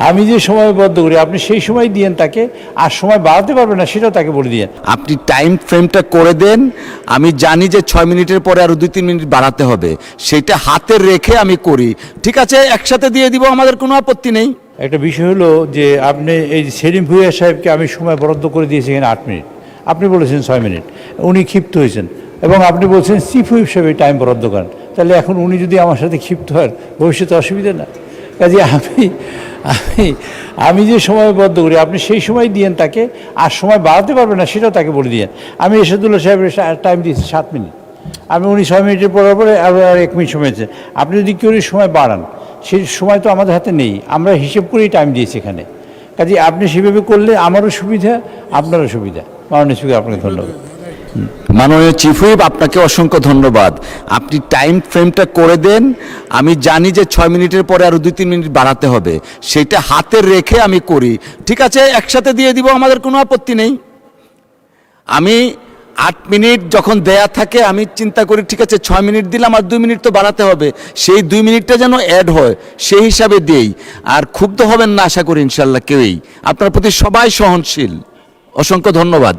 আমি যে সময় বদ্ধ করি আপনি সেই সময় দিয়েন তাকে, আর সময় বাড়াতে পারবেন না সেটাও তাকে বলে দিয়েন। আপনি টাইম ফ্রেমটা করে দেন, আমি জানি যে 6 মিনিটের পরে আরও 2-3 মিনিট বাড়াতে হবে, সেটা হাতে রেখে আমি করি। ঠিক আছে, একসাথে দিয়ে দিব, আমাদের কোনো আপত্তি নেই। একটা বিষয় হলো যে আপনি এই সেলিম ভুঁইয়া সাহেবকে আমি সময় বরাদ্দ করে দিয়েছি এখানে 8 মিনিট, আপনি বলেছেন 6 মিনিট, উনি ক্ষিপ্ত হয়েছেন এবং আপনি বলছেন চিফ হুইপ হিসেবে টাইম বরাদ্দ করেন। তাহলে এখন উনি যদি আমার সাথে ক্ষিপ্ত হয় ভবিষ্যতে অসুবিধা না। কাজে আমি যে সময় বদ্ধ করি আপনি সেই সময় দিয়েন তাকে, আর সময় বাড়াতে পারবেন না সেটাও তাকে বলে দিয়েন। আমি এরশাদুল্লাহ সাহেবের টাইম দিয়েছি 7 মিনিট, আমি উনি 6 মিনিটের পরে আবার 1 মিনিট সময় দিয়েছেন। আপনি যদি কেউ সময় বাড়ান, সেই সময় তো আমাদের হাতে নেই, আমরা হিসেব করেই টাইম দিয়েছি এখানে। কাজে আপনি সেভাবে করলে আমারও সুবিধা, আপনারও সুবিধা। মাননীয় স্পিকার, আপনাকে ধন্যবাদ। মাননীয় চিফ হুইপ, আপনাকে অসংখ্য ধন্যবাদ। আপনি টাইম ফ্রেমটা করে দেন, আমি জানি যে 6 মিনিটের পরে আরও 2-3 মিনিট বাড়াতে হবে, সেটা হাতে রেখে আমি করি। ঠিক আছে, একসাথে দিয়ে দিব, আমাদের কোনো আপত্তি নেই। আমি 8 মিনিট যখন দেয়া থাকে আমি চিন্তা করি ঠিক আছে 6 মিনিট দিলাম, আর 2 মিনিট তো বাড়াতে হবে, সেই 2 মিনিটটা যেন অ্যাড হয় সেই হিসাবে দিই। আর ক্ষুব্ধ হবেন না আশা করি ইনশাল্লাহ কেউই, আপনার প্রতি সবাই সহনশীল। অসংখ্য ধন্যবাদ।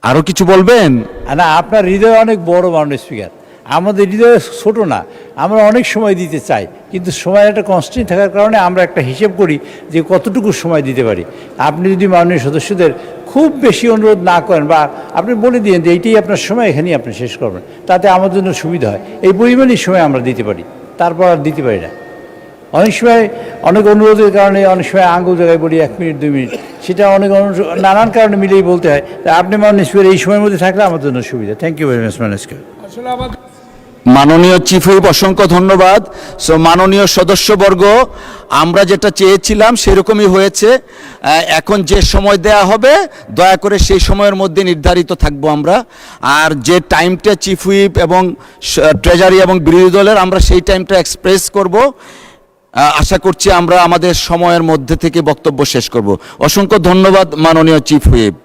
আরও কিছু বলবেন? না, আপনার হৃদয় অনেক বড় মাননীয় স্পিকার, আমাদের হৃদয় ছোট না, আমরা অনেক সময় দিতে চাই, কিন্তু সময়ের একটা কনস্ট্যান্ট থাকার কারণে আমরা একটা হিসেব করি যে কতটুকু সময় দিতে পারি। আপনি যদি মাননীয় সদস্যদের খুব বেশি অনুরোধ না করেন বা আপনি বলে দিন যে এইটাই আপনার সময়, এখানেই আপনি শেষ করবেন, তাতে আমার জন্য সুবিধা হয়। এই পরিমাণই সময় আমরা দিতে পারি, তারপর আর দিতে পারি না। অনেক সময় অনেক অনুরোধের কারণে অনেক সময় আঙুল জায়গায় বলি 1 মিনিট 2 মিনিট, সেটা অনেক নানান কারণে মিলেই বলতে হয়। তা আপনি মাননীয় স্পিকার এই সময়ের মধ্যে থাকলে আমার জন্য সুবিধা। থ্যাংক ইউ ভেরি মাচ মাননীয় স্পিকার। মাননীয় চিফ হুইপ, অসংখ্য ধন্যবাদ। সো মাননীয় সদস্যবর্গ, আমরা যেটা চেয়েছিলাম সেরকমই হয়েছে। এখন যে সময় দেয়া হবে দয়া করে সেই সময়ের মধ্যে নির্ধারিত থাকবো আমরা, আর যে টাইমটা চিফ হুইপ এবং ট্রেজারি এবং বিরোধী দলের আমরা সেই টাইমটা এক্সপ্রেস করব। আশা করছি আমরা আমাদের সময়ের মধ্যে থেকে বক্তব্য শেষ করব। অসংখ্য ধন্যবাদ মাননীয় চিফ হুইপ।